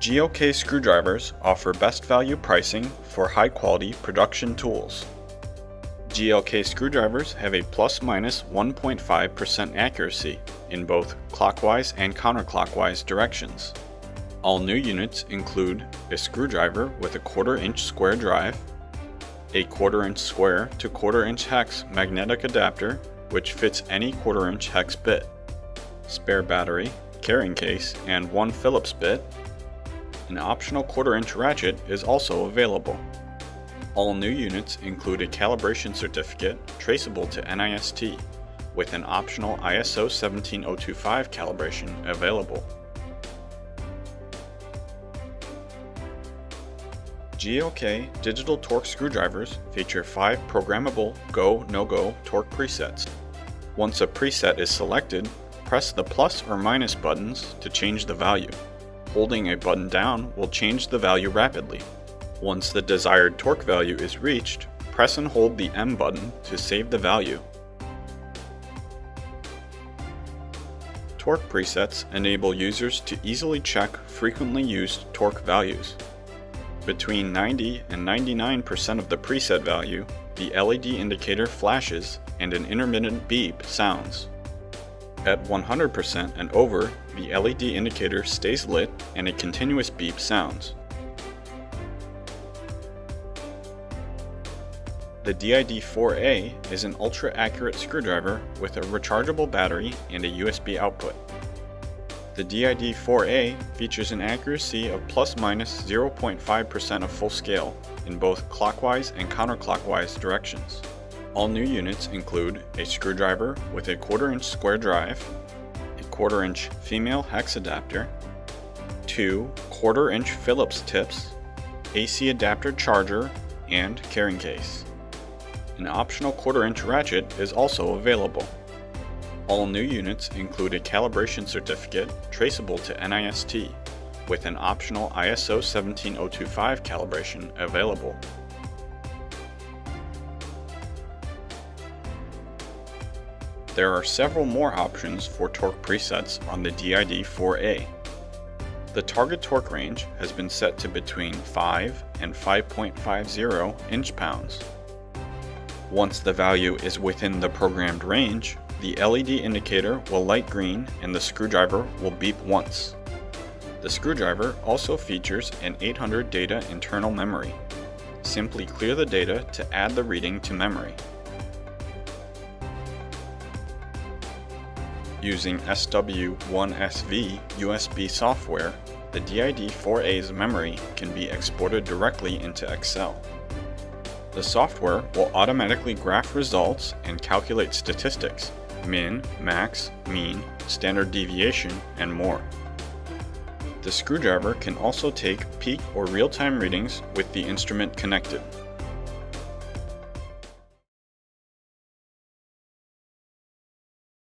GLK screwdrivers offer best value pricing for high-quality production tools. GLK screwdrivers have a plus-minus 1.5% accuracy in both clockwise and counterclockwise directions. All new units include a screwdriver with a 1/4-inch square drive, a 1/4-inch square to 1/4-inch hex magnetic adapter which fits any 1/4-inch hex bit, spare battery, carrying case, and 1 Phillips bit. An optional 1/4-inch ratchet is also available. All new units include a calibration certificate traceable to NIST, with an optional ISO 17025 calibration available. GLK digital torque screwdrivers feature 5 programmable go-no-go torque presets. Once a preset is selected, press the plus or minus buttons to change the value. Holding a button down will change the value rapidly. Once the desired torque value is reached, press and hold the M button to save the value. Torque presets enable users to easily check frequently used torque values. Between 90 and 99% of the preset value, the LED indicator flashes and an intermittent beep sounds. At 100% and over, the LED indicator stays lit and a continuous beep sounds. The DID-4A is an ultra-accurate screwdriver with a rechargeable battery and a USB output. The DID-4A features an accuracy of plus-minus 0.5% of full scale in both clockwise and counterclockwise directions. All new units include a screwdriver with a 1/4-inch square drive, a 1/4-inch female hex adapter, 2 1/4-inch Phillips tips, AC adapter charger, and carrying case. An optional 1/4-inch ratchet is also available. All new units include a calibration certificate traceable to NIST, with an optional ISO 17025 calibration available. There are several more options for torque presets on the DID-4A. The target torque range has been set to between 5 and 5.50 inch-pounds. Once the value is within the programmed range, the LED indicator will light green and the screwdriver will beep once. The screwdriver also features an 800 data internal memory. Simply clear the data to add the reading to memory. Using SW1SV USB software, the DID-4A's memory can be exported directly into Excel. The software will automatically graph results and calculate statistics, min, max, mean, standard deviation, and more. The screwdriver can also take peak or real-time readings with the instrument connected.